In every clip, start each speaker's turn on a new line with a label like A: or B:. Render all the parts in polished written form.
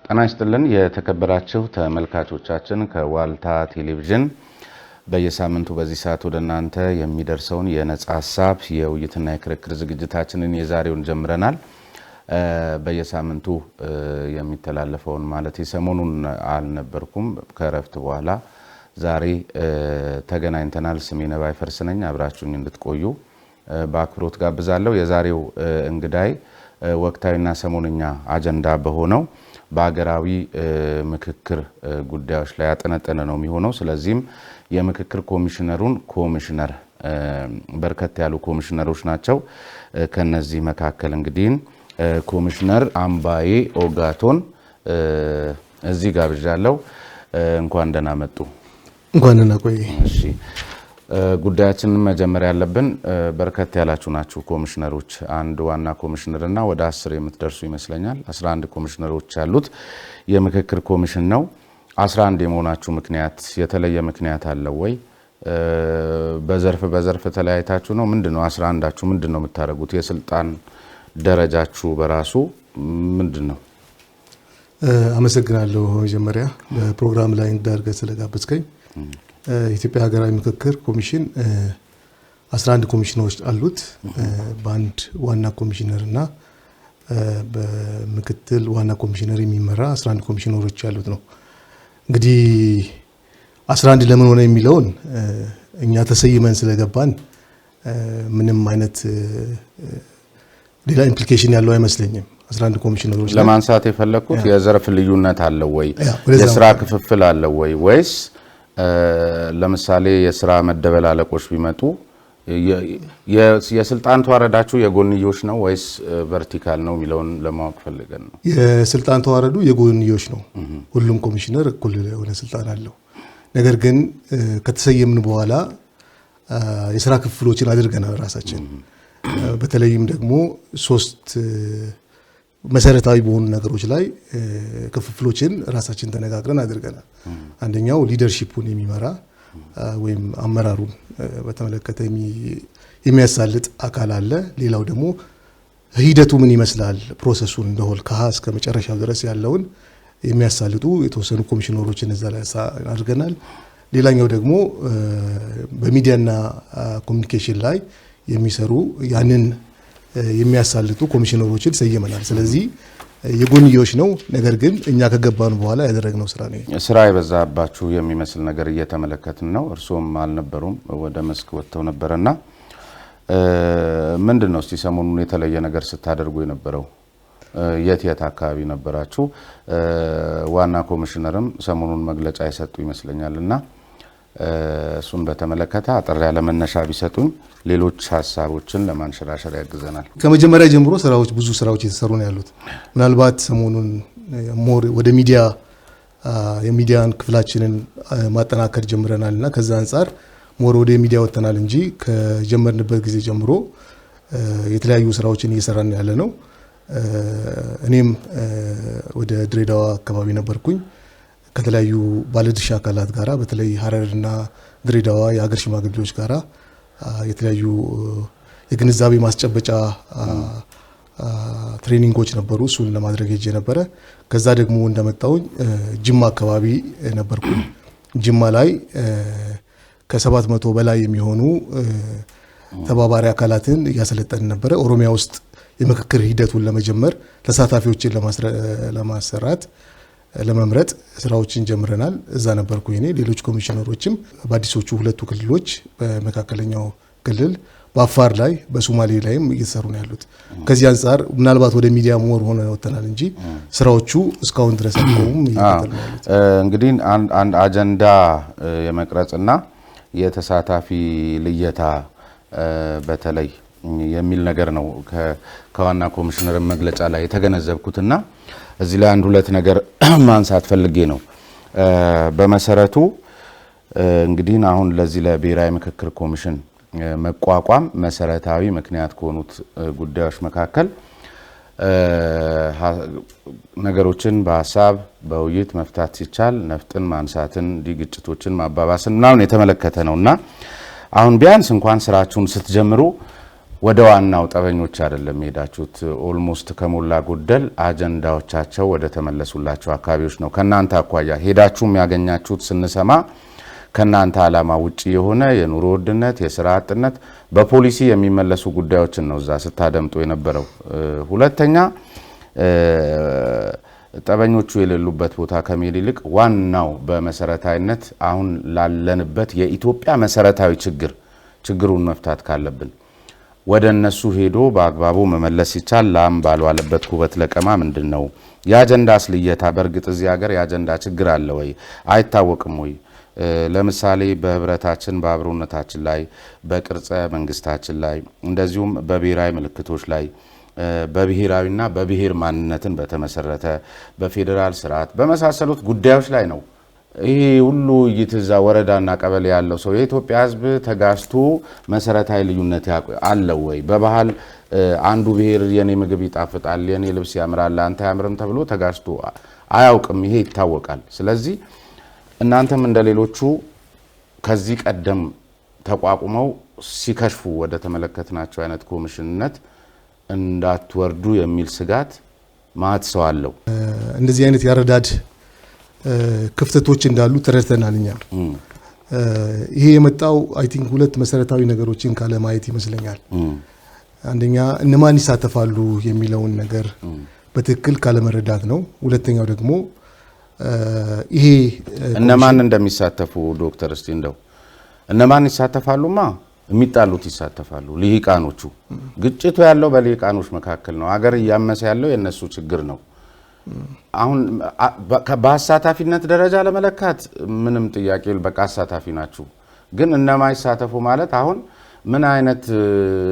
A: ጤና ይስጥልን የተከበራችሁ ተመልካቾቻችን ከዋልታ ቴሌቪዥን በየሳምንቱ በዚህ ሰዓት ወደ እናንተ የሚደርሰውን የነጻ ሐሳብ የውይይትና የክርክር ዝግጅታችንን የዛሬውን ጀምረናል። በየሳምንቱ የሚተላለፈውን ማለት ሰሞኑን አልነበርኩም ከረፍት በኋላ ዛሬ ተገናኝተናል። ስሜ ነባይ ፈርስ ነኝ። አብራችሁኝ እንድትቆዩ በአክብሮት ጋብዛለሁ። የዛሬው እንግዳይ ወቅታዊና ሰሞንኛ አጀንዳ በሆነው በአገራዊ ምክክር ጉዳዮች ላይ ያጠነጠነ ነው የሚሆነው። ስለዚህም የምክክር ኮሚሽነሩን ኮሚሽነር በርከት ያሉ ኮሚሽነሮች ናቸው። ከነዚህ መካከል እንግዲህ ኮሚሽነር አምባዬ ኦጋቶን እዚህ ጋብዣለሁ። እንኳን ደህና መጡ።
B: እንኳን ደህና ቆይ።
A: እሺ ጉዳያችንን መጀመሪያ ያለብን በርከት ያላችሁ ናችሁ ኮሚሽነሮች፣ አንድ ዋና ኮሚሽነርና ወደ 10 የምትደርሱ ይመስለኛል። 11 ኮሚሽነሮች ያሉት የምክክር ኮሚሽን ነው። 11 የመሆናችሁ ምክንያት የተለየ ምክንያት አለው ወይ? በዘርፍ ተለያይታችሁ ነው? ምንድነው 11ዳችሁ ምንድነው የምታደርጉት? የስልጣን ደረጃችሁ በራሱ ምንድነው?
B: አመሰግናለሁ። መጀመሪያ በፕሮግራም ላይ እንዳርገ ስለጋበዝከኝ። ኢትዮጵያ ሀገራዊ ምክክር ኮሚሽን 11 ኮሚሽነሮች አሉት። በአንድ ዋና ኮሚሽነርና በምክትል ዋና ኮሚሽነር የሚመራ 11 ኮሚሽነሮች ያሉት ነው። እንግዲህ 11 ለምን ሆነ የሚለውን እኛ ተሰይመን ስለገባን ምንም አይነት ሌላ ኢምፕሊኬሽን ያለው አይመስለኝም። 11 ኮሚሽነሮች
A: ለማንሳት የፈለኩት የዘርፍ ልዩነት አለው ወይ? የስራ ክፍፍል አለው ወይ? ወይስ ለምሳሌ የስራ መደበላለቆች ቢመጡ የስልጣን ተዋረዳችሁ የጎንዮሽ ነው ወይስ ቨርቲካል ነው የሚለውን ለማወቅ ፈልገን ነው።
B: የስልጣን ተዋረዱ የጎንዮሽ ነው። ሁሉም ኮሚሽነር እኩል የሆነ ስልጣን አለው። ነገር ግን ከተሰየምን በኋላ የስራ ክፍሎችን አድርገናል ራሳችን። በተለይም ደግሞ 3 መሰረታዊ በሆኑ ነገሮች ላይ ክፍፍሎችን ራሳችን ተነጋግረን አድርገናል። አንደኛው ሊደርሺፑን የሚመራ ወይም አመራሩን በተመለከተ የሚያሳልጥ አካል አለ። ሌላው ደግሞ ሂደቱ ምን ይመስላል ፕሮሰሱን እንደሆነ ከሀ እስከ መጨረሻው ድረስ ያለውን የሚያሳልጡ የተወሰኑ ኮሚሽነሮችን እዛ ላይ አድርገናል። ሌላኛው ደግሞ በሚዲያና ኮሚኒኬሽን ላይ የሚሰሩ ያንን የሚያሳልጡ ኮሚሽነሮችን ሰየመናል። ስለዚህ የጎንዮሽ ነው። ነገር ግን እኛ ከገባን በኋላ ያደረግነው ስራ ነው።
A: ስራ የበዛባችሁ የሚመስል ነገር እየተመለከትን ነው። እርሶም አልነበሩም፣ ወደ መስክ ወጥተው ነበርና ምንድነው እስቲ ሰሞኑን የተለየ ነገር ስታደርጉ የነበረው? የት አካባቢ ነበራችሁ? ዋና ኮሚሽነርም ሰሞኑን መግለጫ የሰጡ ይመስለኛልና እሱን በተመለከተ አጠር ያለ መነሻ ቢሰጡኝ ሌሎች ሐሳቦችን ለማንሸራሸር ያግዘናል።
B: ከመጀመሪያ ጀምሮ ብዙ ስራዎች እየተሰሩ ነው ያሉት። ምናልባት ሰሞኑን ሞር ወደ የሚዲያን ክፍላችንን ማጠናከር ጀምረናልና ከዛ አንፃር ሞር ወደ ሚዲያ ወጥተናል እንጂ ከጀመርንበት ጊዜ ጀምሮ የተለያዩ ስራዎችን እየሰራን ያለ ነው። እኔም ወደ ድሬዳዋ አካባቢ ነበርኩኝ ከተለያዩ ባለድርሻ አካላት ጋራ በተለይ ሀረርና ድሬዳዋ የሀገር ሽማግሌዎች ጋራ የተለያዩ የግንዛቤ ማስጨበጫ ትሬኒንጎች ነበሩ። እሱን ለማድረግ ሄጄ ነበረ። ከዛ ደግሞ እንደመጣሁኝ ጅማ አካባቢ ነበርኩኝ። ጅማ ላይ ከ700 በላይ የሚሆኑ ተባባሪ አካላትን እያሰለጠን ነበረ። ኦሮሚያ ውስጥ የምክክር ሂደቱን ለመጀመር ተሳታፊዎችን ለማሰራት ለመምረጥ ስራዎችን ጀምረናል። እዛ ነበርኩኝ እኔ። ሌሎች ኮሚሽነሮችም በአዲሶቹ 2 ክልሎች በመካከለኛው ክልል በአፋር ላይ በሶማሌ ላይም እየተሰሩ ነው ያሉት። ከዚህ አንፃር ምናልባት ወደ ሚዲያ ሞር ሆነ ወጥተናል እንጂ ስራዎቹ እስካሁን ድረስ አልቆሙም።
A: እንግዲህ አንድ አጀንዳ የመቅረጽና የተሳታፊ ልየታ በተለይ የሚል ነገር ነው ከዋና ኮሚሽነር መግለጫ ላይ የተገነዘብኩትና እዚህ ላይ 1-2 ነገር ማንሳት ፈልጌ ነው። በመሰረቱ እንግዲህ አሁን ለዚህ ለብሔራዊ ምክክር ኮሚሽን መቋቋም መሰረታዊ ምክንያት ከሆኑት ጉዳዮች መካከል ነገሮችን በሐሳብ በውይይት መፍታት ሲቻል ነፍጥን ማንሳትን፣ ግጭቶችን ማባባስን ምናምን የተመለከተ ነውና አሁን ቢያንስ እንኳን ስራችሁን ስትጀምሩ ወደ ዋናው ጠበኞች አይደለም ሄዳችሁት። ኦልሞስት ከሞላ ጎደል አጀንዳዎቻቸው ወደ ተመለሱላቸው አካባቢዎች ነው። ከናንተ አኳያ ሄዳችሁም ያገኛችሁት ስንሰማ ከናንተ ዓላማ ውጪ የሆነ የኑሮ ውድነት፣ የሥራ አጥነት በፖሊሲ የሚመለሱ ጉዳዮችን ነው እዛ ስታደምጡ የነበረው። ሁለተኛ ጠበኞቹ የሌሉበት ቦታ ከመሄድ ይልቅ ዋናው በመሰረታዊነት አሁን ላለንበት የኢትዮጵያ መሰረታዊ ችግሩን መፍታት ካለብን ወደ እነሱ ሄዶ በአግባቡ መመለስ ይቻል። ላም ባልዋለበት ኩበት ለቀማ ምንድነው? የአጀንዳ አስልየታ በእርግጥ እዚህ ሀገር የአጀንዳ ችግር አለ ወይ አይታወቅም ወይ? ለምሳሌ በህብረታችን በአብሮነታችን ላይ በቅርጸ መንግስታችን ላይ እንደዚሁም በብሔራዊ ምልክቶች ላይ በብሔራዊና በብሔር ማንነትን በተመሰረተ በፌደራል ስርዓት በመሳሰሉት ጉዳዮች ላይ ነው ይሄ ሁሉ ይትዛ ወረዳና ቀበሌ ያለው ሰው የኢትዮጵያ ህዝብ ተጋስቶ መሰረታዊ ልዩነት አለው ወይ? በባህል አንዱ ብሔር የኔ ምግብ ይጣፍጣል፣ የኔ ልብስ ያምራል፣ አንተ ያምርም ተብሎ ተጋስቶ አያውቅም። ይሄ ይታወቃል። ስለዚህ እናንተም እንደሌሎቹ ከዚህ ቀደም ተቋቁመው ሲከሽፉ ወደ ተመለከትናቸው አይነት ኮሚሽንነት እንዳትወርዱ የሚል ስጋት ማት ሰው አለው።
B: እንደዚህ አይነት ያረዳድ ክፍተቶች እንዳሉ ተረድተናል። እኛ ይሄ የመጣው አይ ቲንክ ሁለት መሰረታዊ ነገሮችን ካለ ማየት ይመስለኛል። አንደኛ እነማን ይሳተፋሉ የሚለውን ነገር በትክክል ካለ መረዳት ነው። ሁለተኛው ደግሞ ይሄ
A: እነማን እንደሚሳተፉ ዶክተር እስቲ እንደው እነማን ይሳተፋሉማ የሚጣሉት ይሳተፋሉ። ልሂቃኖቹ ግጭቱ ያለው በልሂቃኖች መካከል ነው። አገር እያመሰ ያለው የነሱ ችግር ነው። አሁን በአሳታፊነት ደረጃ ለመለካት ምንም ጥያቄ በቃ አሳታፊ ናችሁ። ግን እነማን ይሳተፉ ማለት አሁን ምን አይነት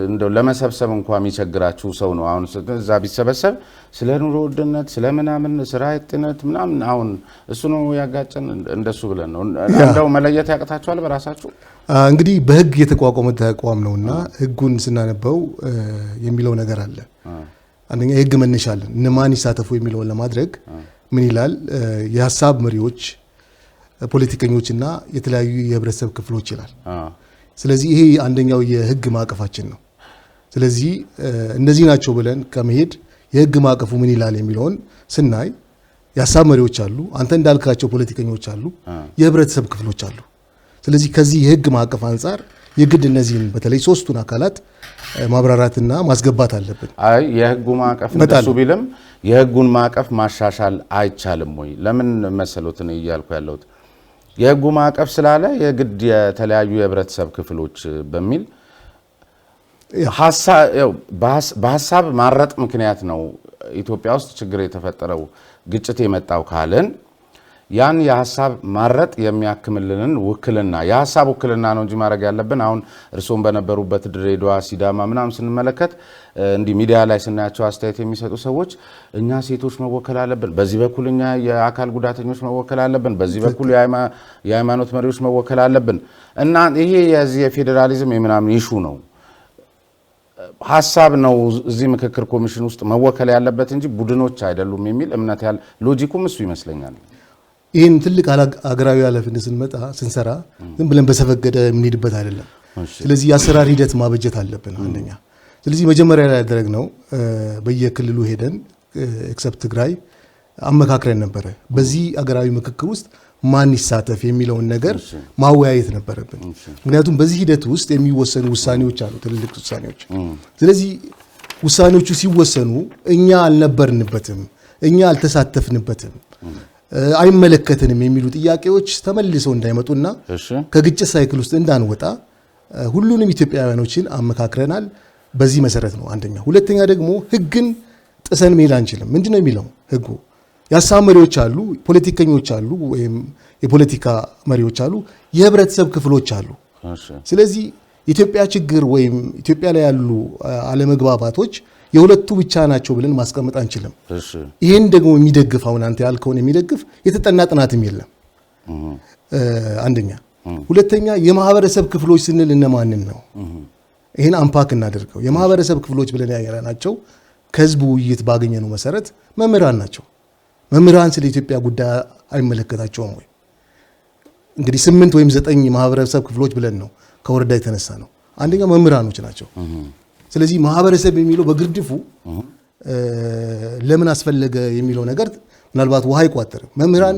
A: እንደው ለመሰብሰብ እንኳን የሚቸግራችሁ ሰው ነው። አሁን እዛ ቢሰበሰብ ስለ ኑሮ ውድነት ስለ ምናምን ስራ አጥነት ምናምን አሁን እሱ ነው ያጋጨን እንደሱ ብለን ነው እንደው መለየት ያቅታችኋል በራሳችሁ።
B: እንግዲህ በህግ የተቋቋመ ተቋም ነውና ህጉን ስናነበው የሚለው ነገር አለ። አንደኛ የህግ መነሻ አለን። እነማን ይሳተፉ የሚለውን ለማድረግ ምን ይላል? የሀሳብ መሪዎች፣ ፖለቲከኞችና የተለያዩ የህብረተሰብ ክፍሎች ይላል። ስለዚህ ይሄ አንደኛው የህግ ማዕቀፋችን ነው። ስለዚህ እነዚህ ናቸው ብለን ከመሄድ የህግ ማዕቀፉ ምን ይላል የሚለውን ስናይ የሀሳብ መሪዎች አሉ፣ አንተ እንዳልካቸው ፖለቲከኞች አሉ፣ የህብረተሰብ ክፍሎች አሉ። ስለዚህ ከዚህ የህግ ማዕቀፍ አንጻር የግድ እነዚህን በተለይ ሶስቱን አካላት ማብራራትና ማስገባት አለብን።
A: አይ የህጉ ማዕቀፍ እንደሱ ቢልም የህጉን ማዕቀፍ ማሻሻል አይቻልም ወይ? ለምን መሰሎትን እያልኩ ያለሁት የህጉ ማዕቀፍ ስላለ የግድ የተለያዩ የህብረተሰብ ክፍሎች በሚል በሀሳብ ማረጥ ምክንያት ነው ኢትዮጵያ ውስጥ ችግር የተፈጠረው ግጭት የመጣው ካለን ያን የሀሳብ ማረጥ የሚያክምልንን ውክልና የሀሳብ ውክልና ነው እንጂ ማድረግ ያለብን አሁን እርሶም በነበሩበት ድሬዳዋ፣ ሲዳማ ምናምን ስንመለከት እንዲህ ሚዲያ ላይ ስናያቸው አስተያየት የሚሰጡ ሰዎች እኛ ሴቶች መወከል አለብን፣ በዚህ በኩል እኛ የአካል ጉዳተኞች መወከል አለብን፣ በዚህ በኩል የሃይማኖት መሪዎች መወከል አለብን እና ይሄ የዚህ የፌዴራሊዝም የምናምን ኢሹ ነው ሀሳብ ነው እዚህ ምክክር ኮሚሽን ውስጥ መወከል ያለበት እንጂ ቡድኖች አይደሉም የሚል እምነት ያለ ሎጂኩም እሱ ይመስለኛል።
B: ይህን ትልቅ ሀገራዊ ኃላፊነት ስንሰራ ዝም ብለን በሰፈገደ የምንሄድበት አይደለም። ስለዚህ የአሰራር ሂደት ማበጀት አለብን አንደኛ። ስለዚህ መጀመሪያ ላይ ያደረግነው በየክልሉ ሄደን ኤክሰፕት ትግራይ አመካክረን ነበረ። በዚህ ሀገራዊ ምክክር ውስጥ ማን ይሳተፍ የሚለውን ነገር ማወያየት ነበረብን። ምክንያቱም በዚህ ሂደት ውስጥ የሚወሰኑ ውሳኔዎች አሉ፣ ትልልቅ ውሳኔዎች። ስለዚህ ውሳኔዎቹ ሲወሰኑ እኛ አልነበርንበትም፣ እኛ አልተሳተፍንበትም፣ አይመለከተንም የሚሉ ጥያቄዎች ተመልሰው እንዳይመጡና ከግጭት ሳይክል ውስጥ እንዳንወጣ ሁሉንም ኢትዮጵያውያኖችን አመካክረናል። በዚህ መሰረት ነው አንደኛ። ሁለተኛ ደግሞ ህግን ጥሰን መሄድ አንችልም። ምንድነው የሚለው ህጉ? የሀሳብ መሪዎች አሉ፣ ፖለቲከኞች አሉ፣ ወይም የፖለቲካ መሪዎች አሉ፣ የህብረተሰብ ክፍሎች አሉ። ስለዚህ ኢትዮጵያ ችግር ወይም ኢትዮጵያ ላይ ያሉ አለመግባባቶች የሁለቱ ብቻ ናቸው ብለን ማስቀመጥ አንችልም። ይሄን ደግሞ የሚደግፍ አሁን አንተ ያልከውን የሚደግፍ የተጠና ጥናትም የለም አንደኛ። ሁለተኛ የማህበረሰብ ክፍሎች ስንል እነማንን ነው? ይሄን አምፓክ እናደርገው። የማህበረሰብ ክፍሎች ብለን ያየናቸው ከህዝቡ ውይይት ባገኘነው መሰረት መምህራን ናቸው። መምህራን ስለ ኢትዮጵያ ጉዳይ አይመለከታቸውም ወይ? እንግዲህ 8 ወይም 9 ማህበረሰብ ክፍሎች ብለን ነው ከወረዳ የተነሳ ነው። አንደኛ መምህራኖች ናቸው። ስለዚህ ማህበረሰብ የሚለው በግርድፉ ለምን አስፈለገ የሚለው ነገር ምናልባት ውሃ አይቋጥርም። መምህራን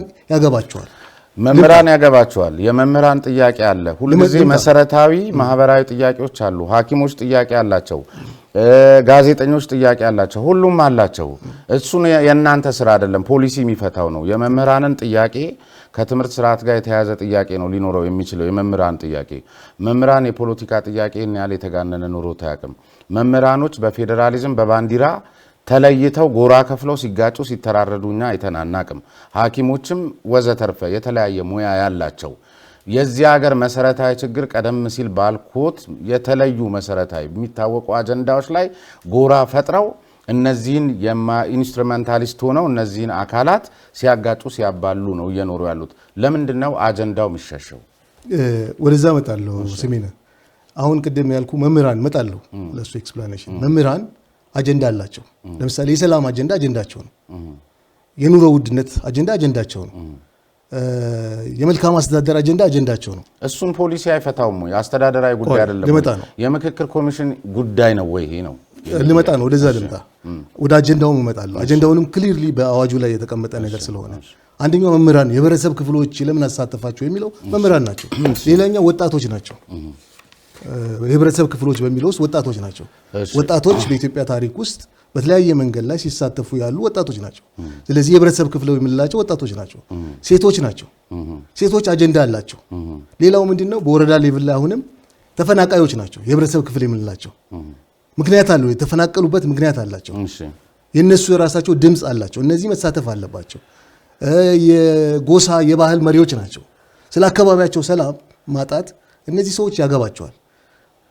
B: ያገባቸዋል።
A: የመምህራን ጥያቄ አለ። ሁልጊዜ መሰረታዊ ማህበራዊ ጥያቄዎች አሉ። ሐኪሞች ጥያቄ አላቸው፣ ጋዜጠኞች ጥያቄ አላቸው፣ ሁሉም አላቸው። እሱን የእናንተ ስራ አይደለም፣ ፖሊሲ የሚፈታው ነው። የመምህራንን ጥያቄ ከትምህርት ስርዓት ጋር የተያያዘ ጥያቄ ነው ሊኖረው የሚችለው የመምህራን ጥያቄ። መምህራን የፖለቲካ ጥያቄ ያለ የተጋነነ ኑሮ ታያቅም። መምህራኖች በፌዴራሊዝም በባንዲራ ተለይተው ጎራ ከፍለው ሲጋጩ ሲተራረዱኛ አይተናናቅም። ሐኪሞችም ወዘተርፈ የተለያየ ሙያ ያላቸው የዚህ ሀገር መሰረታዊ ችግር ቀደም ሲል ባልኩት የተለዩ መሰረታዊ የሚታወቁ አጀንዳዎች ላይ ጎራ ፈጥረው እነዚህን ኢንስትሩሜንታሊስት ሆነው እነዚህን አካላት ሲያጋጩ ሲያባሉ ነው እየኖሩ ያሉት። ለምንድነው አጀንዳው የሚሸሸው?
B: ወደዛ መጣለሁ ስሜነ። አሁን ቅድም ያልኩ መምህራን መጣለሁ ለሱ ኤክስፕላኔሽን። መምህራን አጀንዳ አላቸው። ለምሳሌ የሰላም አጀንዳ አጀንዳቸው ነው። የኑሮ ውድነት አጀንዳ አጀንዳቸው ነው። የመልካም አስተዳደር አጀንዳ አጀንዳቸው ነው።
A: እሱን ፖሊሲ አይፈታውም ወይ? አስተዳደራዊ ጉዳይ አይደለም። የምክክር ኮሚሽን ጉዳይ ነው ወይ? ይሄ ነው
B: ልመጣ ነው። ወደዛ ልምጣ። ወደ አጀንዳውም እመጣለሁ። አጀንዳውንም ክሊርሊ በአዋጁ ላይ የተቀመጠ ነገር ስለሆነ አንደኛው መምህራን የህብረተሰብ ክፍሎች ለምን አሳተፋቸው የሚለው መምህራን ናቸው። ሌላኛው ወጣቶች ናቸው። የህብረተሰብ ክፍሎች በሚለው ውስጥ ወጣቶች ናቸው። ወጣቶች በኢትዮጵያ ታሪክ ውስጥ በተለያየ መንገድ ላይ ሲሳተፉ ያሉ ወጣቶች ናቸው። ስለዚህ የህብረተሰብ ክፍል የምንላቸው ወጣቶች ናቸው። ሴቶች ናቸው። ሴቶች አጀንዳ አላቸው። ሌላው ምንድነው? በወረዳ ሌቭል ላይ አሁንም ተፈናቃዮች ናቸው። የህብረተሰብ ክፍል የምንላቸው ምክንያት አለው። የተፈናቀሉበት ምክንያት አላቸው። የነሱ የራሳቸው ድምፅ አላቸው። እነዚህ መሳተፍ አለባቸው። የጎሳ የባህል መሪዎች ናቸው። ስለ አካባቢያቸው ሰላም ማጣት እነዚህ ሰዎች ያገባቸዋል።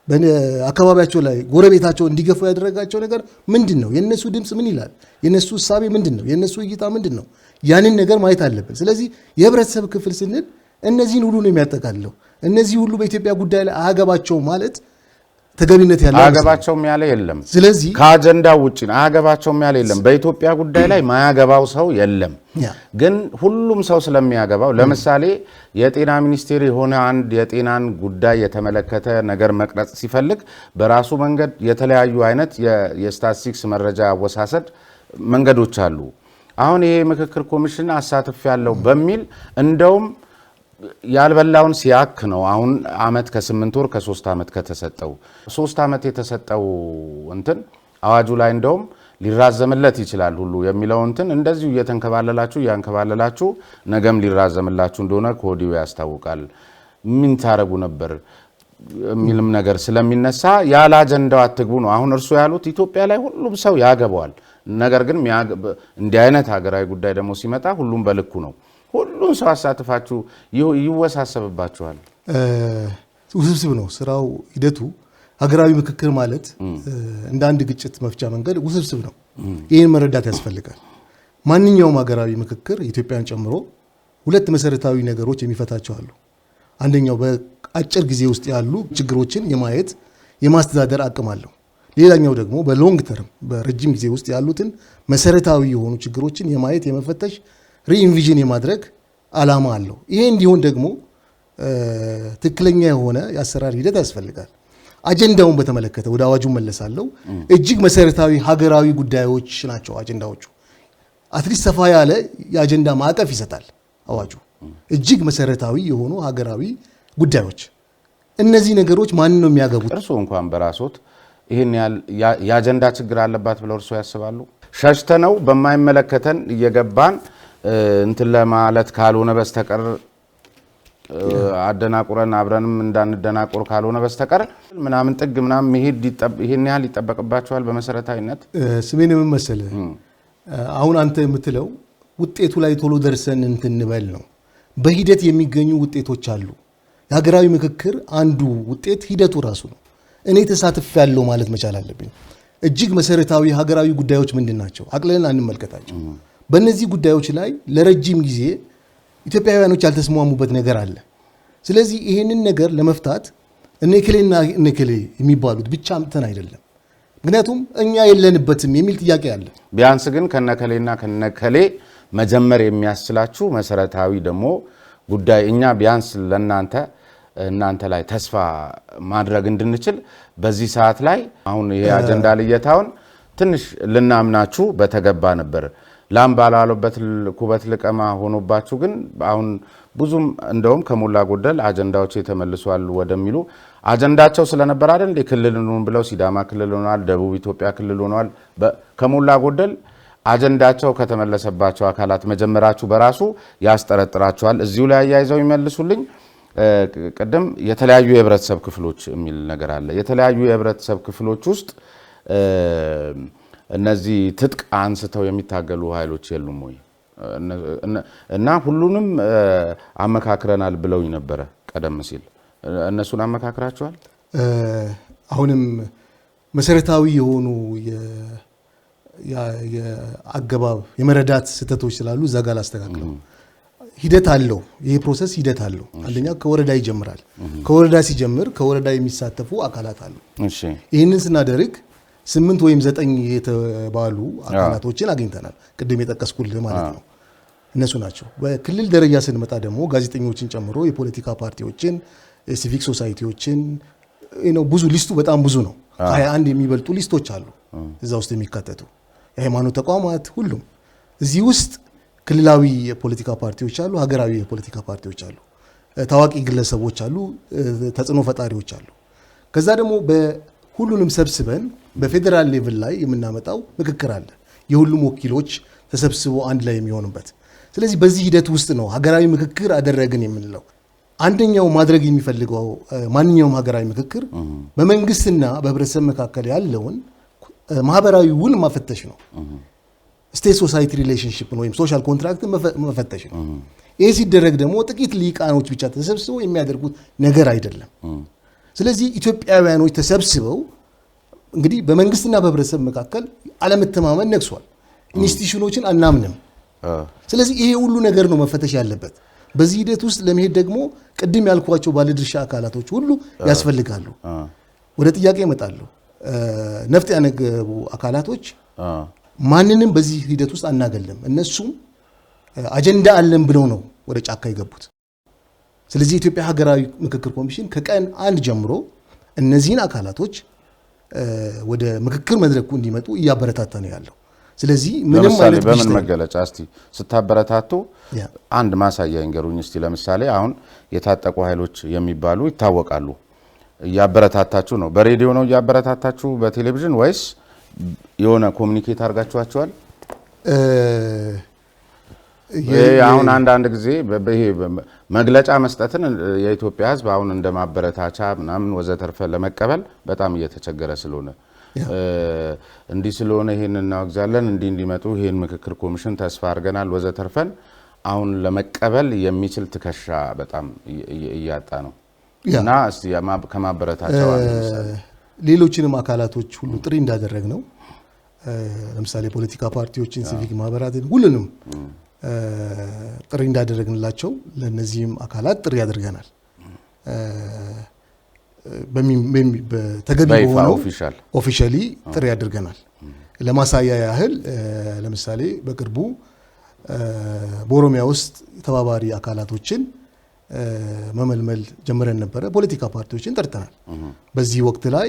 B: በአካባቢያቸው ላይ ጎረቤታቸው እንዲገፉ ያደረጋቸው ነገር ምንድነው? የነሱ ድምፅ ምን ይላል? የነሱ እሳቤ ምንድነው? የነሱ እይታ ምንድነው? ያንን ነገር ማየት አለብን። ስለዚህ የህብረተሰብ ክፍል ስንል እነዚህን ሁሉ ነው የሚያጠቃልለው። እነዚህ ሁሉ በኢትዮጵያ ጉዳይ ላይ አያገባቸው ማለት ተገቢነት ያለው
A: አያገባቸውም ያለ የለም።
B: ስለዚህ
A: ከአጀንዳው ውጪ አያገባቸውም ያለ የለም። በኢትዮጵያ ጉዳይ ላይ ማያገባው ሰው የለም። ግን ሁሉም ሰው ስለሚያገባው ለምሳሌ የጤና ሚኒስቴር የሆነ አንድ የጤናን ጉዳይ የተመለከተ ነገር መቅረጽ ሲፈልግ በራሱ መንገድ የተለያዩ አይነት የስታቲስቲክስ መረጃ አወሳሰድ መንገዶች አሉ። አሁን ይሄ ምክክር ኮሚሽን አሳትፍ ያለው በሚል እንደውም ያልበላውን ሲያክ ነው። አሁን አመት ከ8 ወር ከ3 አመት ከተሰጠው 3 አመት የተሰጠው እንትን አዋጁ ላይ እንደውም ሊራዘምለት ይችላል ሁሉ የሚለው እንትን እንደዚሁ ያንከባለላችሁ ነገም ሊራዘምላችሁ እንደሆነ ኮዲው ያስታውቃል። ምን ታረጉ ነበር የሚልም ነገር ስለሚነሳ ያለ አጀንዳው አትግቡ ነው። አሁን እርሱ ያሉት ኢትዮጵያ ላይ ሁሉም ሰው ያገባዋል። ነገር ግን እንዲህ አይነት ሀገራዊ ጉዳይ ደግሞ ሲመጣ ሁሉም በልኩ ነው። ሁሉም ሰው አሳትፋችሁ ይወሳሰብባችኋል።
B: ውስብስብ ነው ስራው ሂደቱ። ሀገራዊ ምክክር ማለት እንደ አንድ ግጭት መፍቻ መንገድ ውስብስብ ነው። ይህን መረዳት ያስፈልጋል። ማንኛውም ሀገራዊ ምክክር ኢትዮጵያን ጨምሮ ሁለት መሰረታዊ ነገሮች የሚፈታቸው አሉ። አንደኛው በአጭር ጊዜ ውስጥ ያሉ ችግሮችን የማየት የማስተዳደር አቅም አለው። ሌላኛው ደግሞ በሎንግ ተርም በረጅም ጊዜ ውስጥ ያሉትን መሰረታዊ የሆኑ ችግሮችን የማየት የመፈተሽ ሪኢንቪዥን የማድረግ ዓላማ አለው። ይሄ እንዲሆን ደግሞ ትክክለኛ የሆነ የአሰራር ሂደት ያስፈልጋል። አጀንዳውን በተመለከተ ወደ አዋጁ መለሳለሁ። እጅግ መሰረታዊ ሀገራዊ ጉዳዮች ናቸው አጀንዳዎቹ። አትሊስት ሰፋ ያለ የአጀንዳ ማዕቀፍ ይሰጣል አዋጁ። እጅግ መሰረታዊ የሆኑ ሀገራዊ ጉዳዮች፣ እነዚህ ነገሮች ማን ነው የሚያገቡት?
A: እርስዎ እንኳን በራስዎት ይሄን የአጀንዳ ችግር አለባት ብለው እርስዎ ያስባሉ? ሸሽተነው በማይመለከተን እየገባን እንትን ለማለት ካልሆነ በስተቀር አደናቁረን አብረንም እንዳንደናቆር ካልሆነ በስተቀር ምናምን ጥግ ምናምን መሄድ ይሄን ያህል ይጠበቅባቸዋል። በመሰረታዊነት
B: ስሜን ምን መሰለህ፣ አሁን አንተ የምትለው ውጤቱ ላይ ቶሎ ደርሰን እንትን እንበል ነው። በሂደት የሚገኙ ውጤቶች አሉ። የሀገራዊ ምክክር አንዱ ውጤት ሂደቱ ራሱ ነው። እኔ ተሳትፍ ያለው ማለት መቻል አለብኝ። እጅግ መሰረታዊ ሀገራዊ ጉዳዮች ምንድን ናቸው? አቅልለን አንመልከታቸው። በእነዚህ ጉዳዮች ላይ ለረጅም ጊዜ ኢትዮጵያውያኖች ያልተስማሙበት ነገር አለ። ስለዚህ ይሄንን ነገር ለመፍታት እነከሌና እነከሌ የሚባሉት ብቻ አምጥተን አይደለም። ምክንያቱም እኛ የለንበትም የሚል ጥያቄ አለ።
A: ቢያንስ ግን ከነከሌና ከነከሌ መጀመር የሚያስችላችሁ መሰረታዊ ደግሞ ጉዳይ እኛ ቢያንስ ለናንተ እናንተ ላይ ተስፋ ማድረግ እንድንችል በዚህ ሰዓት ላይ አሁን ይሄ አጀንዳ ልየታውን ትንሽ ልናምናችሁ በተገባ ነበር። ላም ባላሉበት ኩበት ልቀማ ሆኖባችሁ ግን አሁን ብዙም እንደውም ከሞላ ጎደል አጀንዳዎች የተመልሷል ወደሚሉ አጀንዳቸው ስለነበር አይደል ክልሉን ብለው ሲዳማ ክልል ሆኗል፣ ደቡብ ኢትዮጵያ ክልል ሆኗል። ከሞላ ጎደል አጀንዳቸው ከተመለሰባቸው አካላት መጀመራችሁ በራሱ ያስጠረጥራቸዋል። እዚሁ ላይ አያይዘው ይመልሱልኝ። ቀደም የተለያዩ የህብረተሰብ ክፍሎች የሚል ነገር አለ። የተለያዩ የህብረተሰብ ክፍሎች ውስጥ እነዚህ ትጥቅ አንስተው የሚታገሉ ኃይሎች የሉም ወይ? እና ሁሉንም አመካክረናል ብለውኝ ነበረ ቀደም ሲል። እነሱን አመካክራቸዋል?
B: አሁንም መሰረታዊ የሆኑ የአገባብ የመረዳት ስህተቶች ስላሉ እዛ ጋር ላስተካክለው። ሂደት አለው። ይሄ ፕሮሰስ ሂደት አለው። አንደኛ ከወረዳ ይጀምራል። ከወረዳ ሲጀምር ከወረዳ የሚሳተፉ አካላት አሉ። ይህንን ስናደርግ 8 ወይም 9 የተባሉ አካላቶችን አግኝተናል። ቅድም የጠቀስኩልህ ማለት ነው። እነሱ ናቸው። በክልል ደረጃ ስንመጣ ደግሞ ጋዜጠኞችን ጨምሮ የፖለቲካ ፓርቲዎችን፣ የሲቪክ ሶሳይቲዎችን ብዙ ሊስቱ በጣም ብዙ ነው። 21 የሚበልጡ ሊስቶች አሉ እዛ ውስጥ የሚካተቱ የሃይማኖት ተቋማት፣ ሁሉም እዚህ ውስጥ ክልላዊ የፖለቲካ ፓርቲዎች አሉ፣ ሀገራዊ የፖለቲካ ፓርቲዎች አሉ፣ ታዋቂ ግለሰቦች አሉ፣ ተጽዕኖ ፈጣሪዎች አሉ። ከዛ ደግሞ ሁሉንም ሰብስበን በፌዴራል ሌቭል ላይ የምናመጣው ምክክር አለ፣ የሁሉም ወኪሎች ተሰብስበው አንድ ላይ የሚሆኑበት። ስለዚህ በዚህ ሂደት ውስጥ ነው ሀገራዊ ምክክር አደረግን የምንለው። አንደኛው ማድረግ የሚፈልገው ማንኛውም ሀገራዊ ምክክር በመንግስትና በህብረተሰብ መካከል ያለውን ማህበራዊ ውል ማፈተሽ ነው። ስቴት ሶሳይቲ ሪሌሽንሺፕን ወይም ሶሻል ኮንትራክትን መፈተሽ ነው። ይህ ሲደረግ ደግሞ ጥቂት ሊቃኖች ብቻ ተሰብስበው የሚያደርጉት ነገር አይደለም። ስለዚህ ኢትዮጵያውያኖች ተሰብስበው እንግዲህ በመንግስትና በህብረተሰብ መካከል አለመተማመን ነግሷል። ኢንስቲትዩሽኖችን አናምንም። ስለዚህ ይሄ ሁሉ ነገር ነው መፈተሽ ያለበት። በዚህ ሂደት ውስጥ ለመሄድ ደግሞ ቅድም ያልኳቸው ባለድርሻ አካላቶች ሁሉ ያስፈልጋሉ። ወደ ጥያቄ እመጣለሁ። ነፍጥ ያነገቡ አካላቶች ማንንም በዚህ ሂደት ውስጥ አናገልም። እነሱም አጀንዳ አለን ብለው ነው ወደ ጫካ የገቡት። ስለዚህ የኢትዮጵያ ሀገራዊ ምክክር ኮሚሽን ከቀን 1 ጀምሮ እነዚህን አካላቶች ወደ ምክክር መድረኩ እንዲመጡ እያበረታታ ነው ያለው። ስለዚህ ምንም አይነት
A: በምን መገለጫ እስቲ ስታበረታቱ አንድ ማሳያ ይንገሩኝ እስቲ። ለምሳሌ አሁን የታጠቁ ኃይሎች የሚባሉ ይታወቃሉ። እያበረታታችሁ ነው? በሬዲዮ ነው እያበረታታችሁ በቴሌቪዥን ወይስ የሆነ ኮሙኒኬት አድርጋችኋቸዋል? አሁን አንዳንድ ጊዜ ይሄ መግለጫ መስጠትን የኢትዮጵያ ሕዝብ አሁን እንደ ማበረታቻ ምናምን ወዘተርፈ ለመቀበል በጣም እየተቸገረ ስለሆነ እንዲህ ስለሆነ ይሄን እናወግዛለን እንዲመጡ ይሄን ምክክር ኮሚሽን ተስፋ አድርገናል ወዘተርፈን አሁን ለመቀበል የሚችል ትከሻ በጣም እያጣ ነው እና እስቲ ከማበረታቻው
B: ሌሎችንም አካላቶች ሁሉ ጥሪ እንዳደረግ ነው። ለምሳሌ ፖለቲካ ፓርቲዎችን፣ ሲቪክ ማህበራትን ሁሉንም ጥሪ እንዳደረግንላቸው ለነዚህም አካላት ጥሪ አድርገናል። በተገቢ ሆነው ኦፊሻሊ ጥሪ አድርገናል። ለማሳያ ያህል ለምሳሌ በቅርቡ በኦሮሚያ ውስጥ ተባባሪ አካላቶችን መመልመል ጀምረን ነበረ። ፖለቲካ ፓርቲዎችን ጠርተናል። በዚህ ወቅት ላይ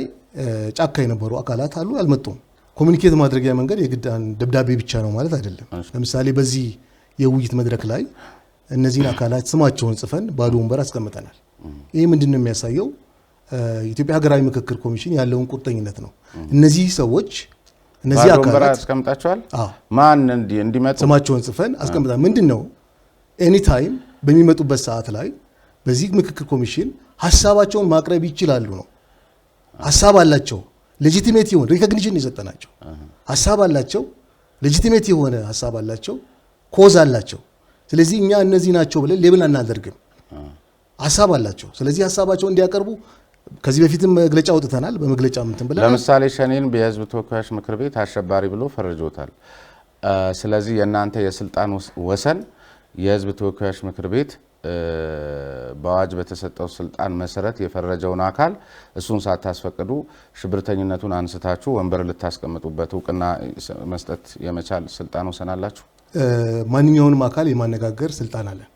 B: ጫካ የነበሩ አካላት አሉ፣ አልመጡም። ኮሚኒኬት ማድረጊያ መንገድ የግድ ደብዳቤ ብቻ ነው ማለት አይደለም። ለምሳሌ በዚህ የውይይት መድረክ ላይ እነዚህን አካላት ስማቸውን ጽፈን ባዶ ወንበር አስቀምጠናል። ይህ ምንድነው የሚያሳየው? የኢትዮጵያ ሀገራዊ ምክክር ኮሚሽን ያለውን ቁርጠኝነት ነው። እነዚህ ሰዎች እነዚህ አካላት
A: አስቀምጣቸዋል። ማን እንዲመጡ
B: ስማቸውን ጽፈን አስቀምጠናል። ምንድነው ኤኒ ታይም በሚመጡበት ሰዓት ላይ በዚህ ምክክር ኮሚሽን ሀሳባቸውን ማቅረብ ይችላሉ ነው። ሀሳብ አላቸው፣ ሌጂቲሜት የሆነ ሪኮግኒሽን የሰጠናቸው ሀሳብ አላቸው፣ ሌጂቲሜት የሆነ ሀሳብ አላቸው፣ ኮዝ አላቸው። ስለዚህ እኛ እነዚህ ናቸው ብለን ሌብል አናደርግም። ሀሳብ አላቸው። ስለዚህ ሀሳባቸውን እንዲያቀርቡ ከዚህ በፊትም መግለጫ አውጥተናል። በመግለጫ ምንትን ብለን
A: ለምሳሌ ሸኔን በህዝብ ተወካዮች ምክር ቤት አሸባሪ ብሎ ፈርጆታል። ስለዚህ የእናንተ የስልጣን ወሰን የህዝብ ተወካዮች ምክር ቤት በአዋጅ በተሰጠው ስልጣን መሰረት የፈረጀውን አካል እሱን ሳታስፈቅዱ ሽብርተኝነቱን አንስታችሁ ወንበር ልታስቀምጡበት እውቅና መስጠት የመቻል ስልጣን ወሰን አላችሁ?
B: ማንኛውንም አካል የማነጋገር ስልጣን አለን።